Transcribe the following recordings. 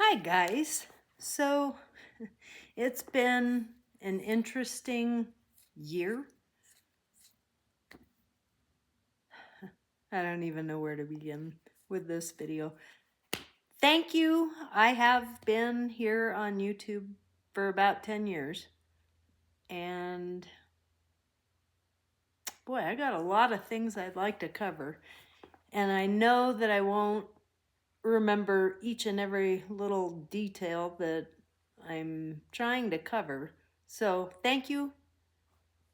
Hi guys. So it's been an interesting year. I don't even know where to begin with this video. Thank you. I have been here on YouTube for about 10 years. And boy, I got a lot of things I'd like to cover. And I know that I won't remember each and every little detail that I'm trying to cover. So thank you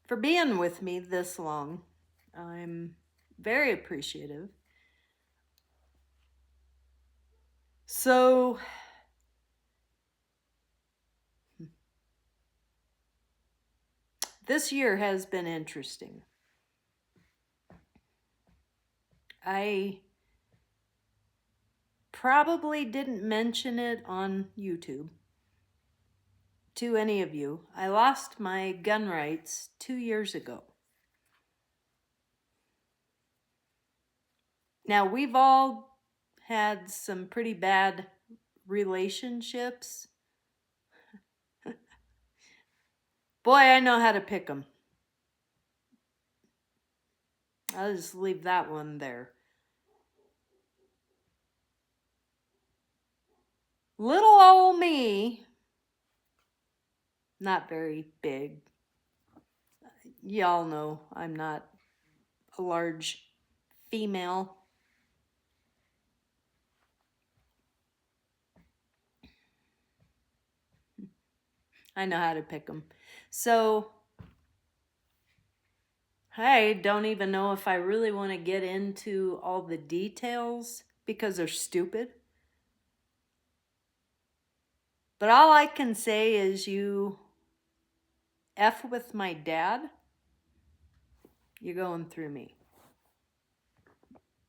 for being with me this long. I'm very appreciative. So, this year has been interesting. I probably didn't mention it on YouTube to any of you. I lost my gun rights 2 years ago. Now, we've all had some pretty bad relationships. Boy, I know how to pick them. I'll just leave that one there. Little old me, not very big. Y'all know I'm not a large female. I know how to pick them. So I don't even know if I really want to get into all the details because they're stupid. But all I can say is you F with my dad, you're going through me.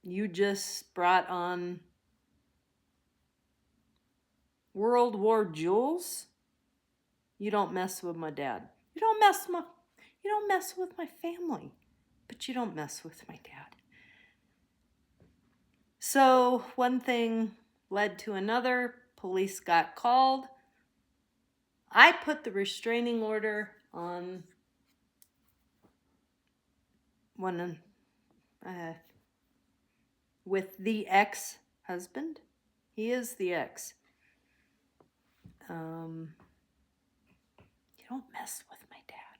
You just brought on War Julz. You don't mess with my dad. You don't mess with my family, but you don't mess with my dad. So one thing led to another. Police got called. I put the restraining order on one with the ex-husband. He is the ex. You don't mess with my dad.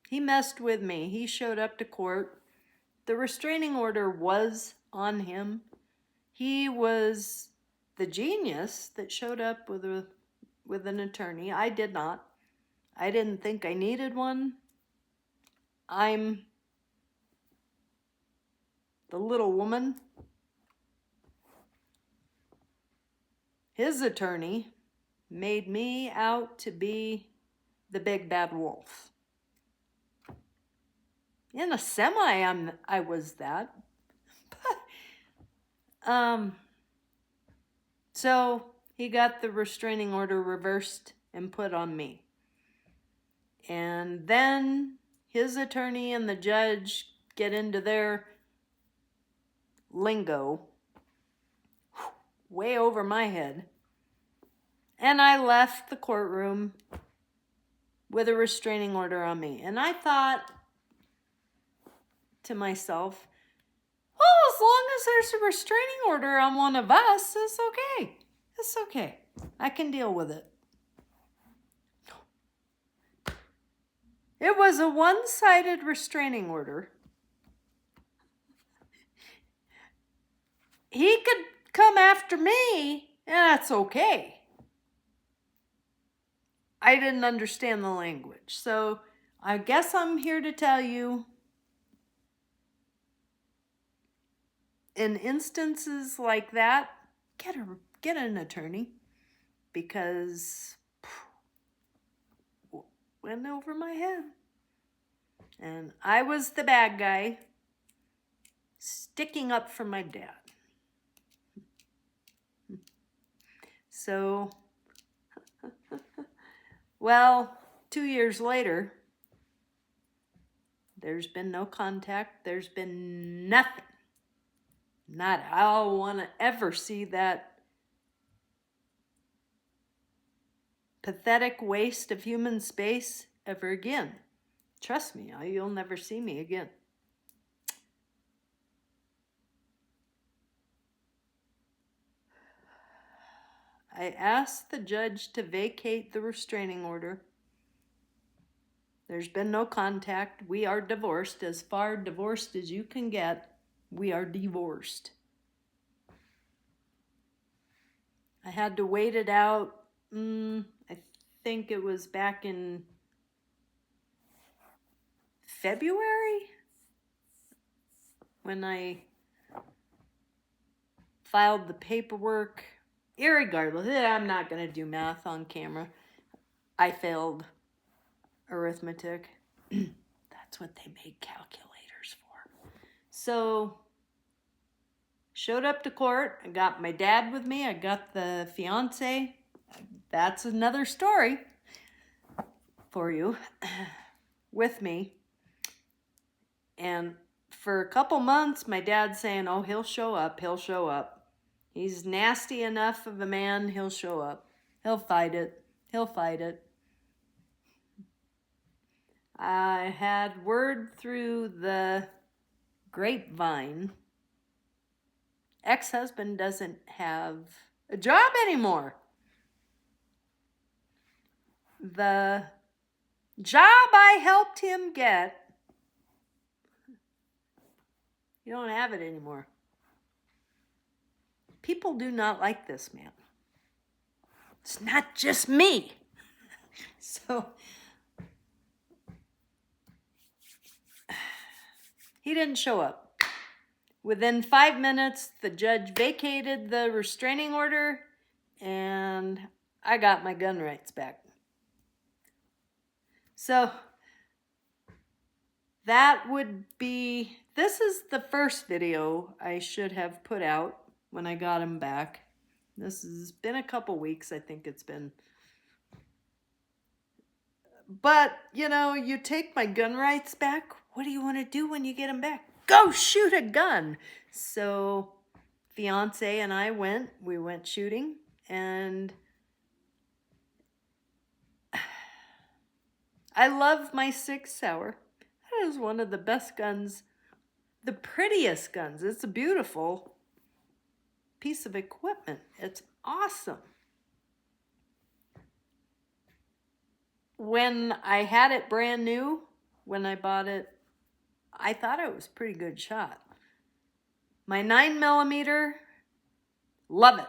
He messed with me. He showed up to court. The restraining order was on him. He was the genius that showed up with an attorney. I did not. I didn't think I needed one. I'm the little woman. His attorney made me out to be the big bad wolf. In a semi, I was that. But, so he got the restraining order reversed and put on me. And then his attorney and the judge get into their lingo way over my head. And I left the courtroom with a restraining order on me. And I thought to myself, well, as long as there's a restraining order on one of us, it's okay. It's okay. I can deal with it. It was a one-sided restraining order. He could come after me, and that's okay. I didn't understand the language. So I guess I'm here to tell you, in instances like that, get an attorney, because went over my head. And I was the bad guy sticking up for my dad. So, well, 2 years later, There's been no contact. There's been nothing. Not, I don't want to ever see that pathetic waste of human space ever again. Trust me, you'll never see me again. I asked the judge to vacate the restraining order. There's been no contact. We are divorced. As far divorced as you can get, we are divorced. I had to wait it out. I think it was back in February when I filed the paperwork. Irregardless, I'm not going to do math on camera. I failed arithmetic. That's what they made calculators for. So, showed up to court. I got my dad with me. I got the fiance. That's another story for you. With me. And for a couple months, my dad's saying, oh, he'll show up. He'll show up. He's nasty enough of a man. He'll show up. He'll fight it. He'll fight it. I had word through the grapevine. Ex-husband doesn't have a job anymore. The job I helped him get, you don't have it anymore. People do not like this man. It's not just me. So, he didn't show up. Within 5 minutes, the judge vacated the restraining order, and I got my gun rights back. So, that would be, this is the first video I should have put out when I got him back. This has been a couple weeks, I think it's been. But, you know, you take my gun rights back, what do you want to do when you get them back? Go shoot a gun! So, fiance and I we went shooting, and I love my 6 Sauer. That is one of the best guns, the prettiest guns. It's a beautiful piece of equipment. It's awesome. When I had it brand new, when I bought it, I thought it was a pretty good shot. My 9mm, love it.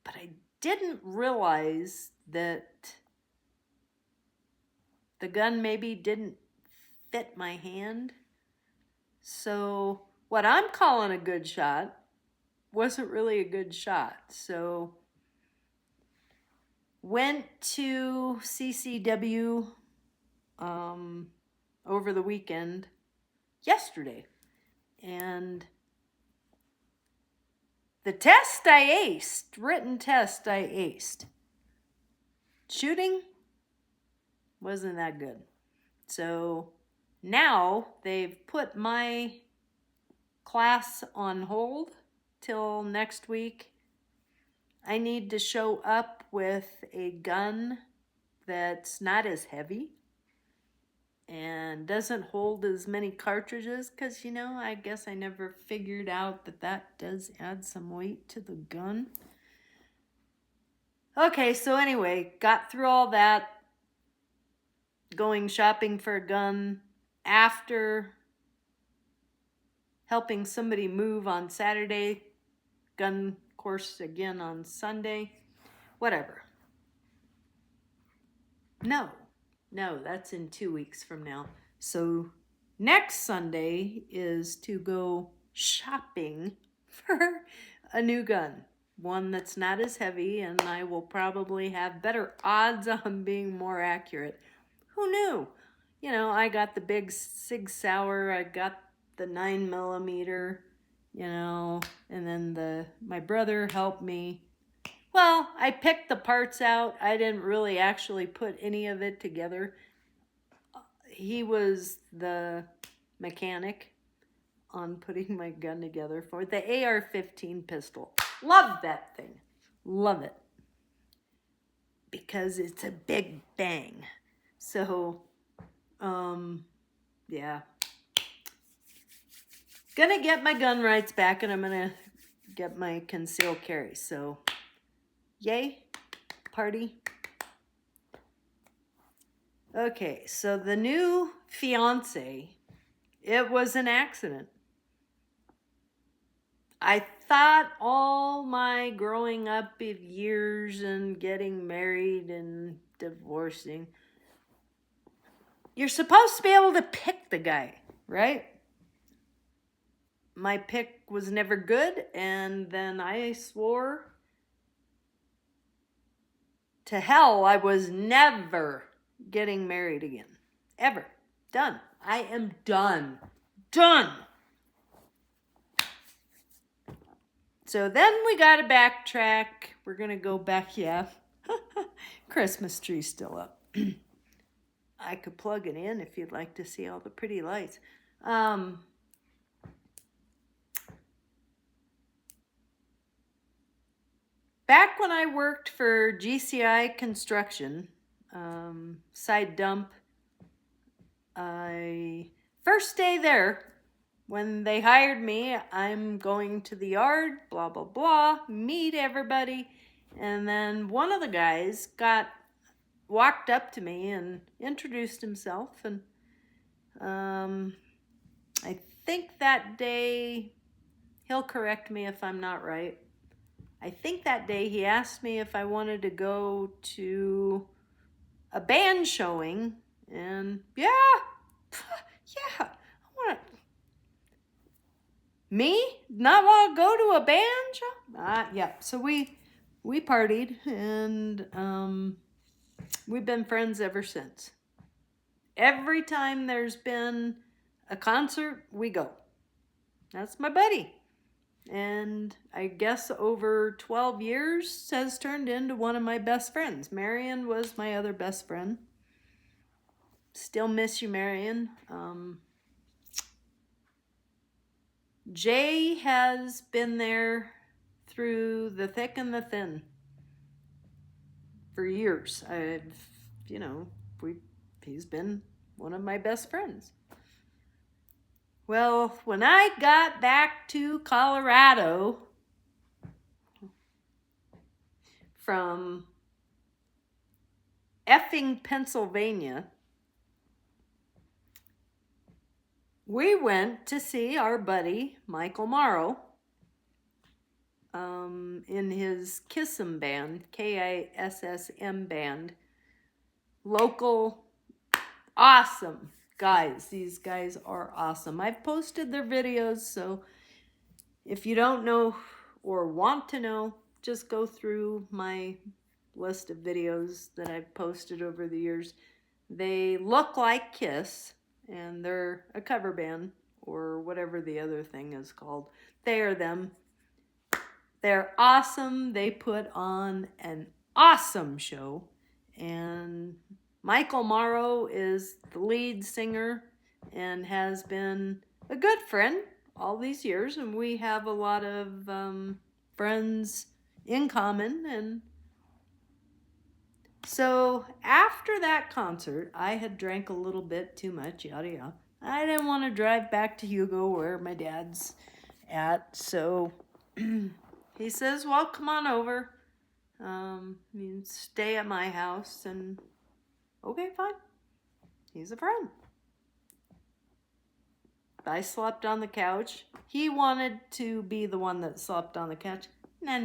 But I didn't realize that the gun maybe didn't fit my hand. So what I'm calling a good shot wasn't really a good shot. So went to CCW over the weekend, yesterday, and the test I aced, written test I aced. Shooting wasn't that good. So now they've put my class on hold till next week. I need to show up with a gun that's not as heavy and doesn't hold as many cartridges, because, you know, I guess I never figured out that that does add some weight to the gun. Okay, so anyway, got through all that, going shopping for a gun after helping somebody move on Saturday, gun course again on Sunday, whatever. No, that's in 2 weeks from now. So next Sunday is to go shopping for a new gun. One that's not as heavy, and I will probably have better odds on being more accurate. Who knew? You know, I got the big Sig Sauer, I got the 9mm, you know, and then my brother helped me. Well, I picked the parts out. I didn't really actually put any of it together. he was the mechanic on putting my gun together for the AR-15 pistol. Love that thing. Love it. Because it's a big bang. So, yeah. Gonna get my gun rights back, and I'm gonna get my concealed carry. So, yay, party. Okay, so the new fiance, it was an accident. I thought all my growing up of years and getting married and divorcing, you're supposed to be able to pick the guy, right? My pick was never good, and then I swore to hell I was never getting married again. Ever. Done. I am done. Done. So then we got to backtrack. We're going to go back. Yeah. Christmas tree's still up. I could plug it in if you'd like to see all the pretty lights. Back when I worked for GCI Construction, side dump, first day there, when they hired me, I'm going to the yard, blah, blah, blah, meet everybody. And then one of the guys walked up to me and introduced himself. And I think that day, he'll correct me if I'm not right. I think that day he asked me if I wanted to go to a band showing. And yeah, I want to. Me? Not want to go to a band show? Yeah. So we partied, and we've been friends ever since. Every time there's been a concert, we go. That's my buddy. And I guess over 12 years has turned into one of my best friends. Marion was my other best friend. Still miss you, Marion. Jay has been there through the thick and the thin for years. He's been one of my best friends. Well, when I got back to Colorado from effing Pennsylvania, we went to see our buddy Michael Morrow in his Kissm band, KISSM band. Local, awesome guys. These guys are awesome. I've posted their videos, so if you don't know or want to know, just go through my list of videos that I've posted over the years. They look like Kiss, and they're a cover band, or whatever the other thing is called. They are them. They're awesome. They put on an awesome show. And Michael Morrow is the lead singer and has been a good friend all these years. And we have a lot of friends in common. And so after that concert, I had drank a little bit too much, yada yada. I didn't want to drive back to Hugo where my dad's at. So he says, well, come on over. You stay at my house. And okay, fine. He's a friend. I slept on the couch. He wanted to be the one that slept on the couch. No.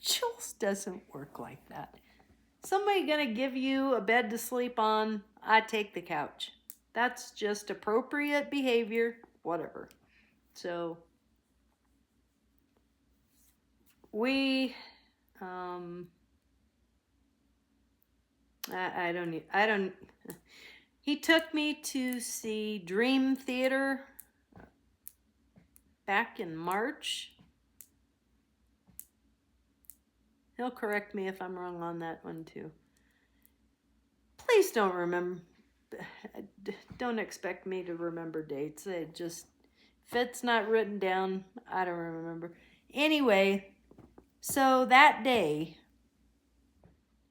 Jules doesn't work like that. Somebody gonna give you a bed to sleep on, I take the couch. That's just appropriate behavior, whatever. So we, I don't, he took me to see Dream Theater back in March. He'll correct me if I'm wrong on that one too. Please don't don't expect me to remember dates. It just, if it's not written down, I don't remember. Anyway, so that day,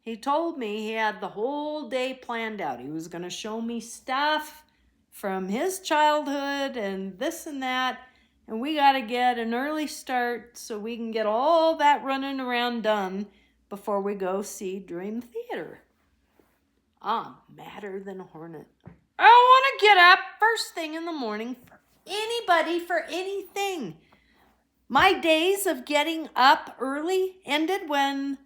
he told me he had the whole day planned out. He was going to show me stuff from his childhood and this and that. And we got to get an early start so we can get all that running around done before we go see Dream Theater. I'm madder than a hornet. I don't want to get up first thing in the morning for anybody, for anything. My days of getting up early ended when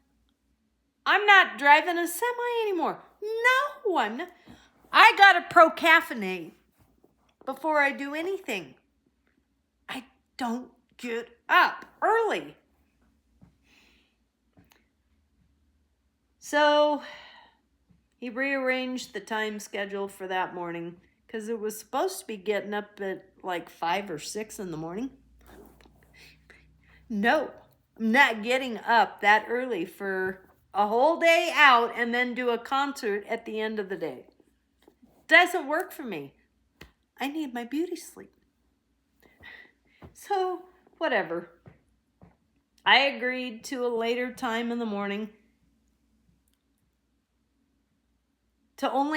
I'm not driving a semi anymore. No one. I got to procaffeinate before I do anything. I don't get up early. So he rearranged the time schedule for that morning because it was supposed to be getting up at like 5 or 6 in the morning. No, I'm not getting up that early for a whole day out and then do a concert at the end of the day. Doesn't work for me. I need my beauty sleep. So, whatever. I agreed to a later time in the morning to only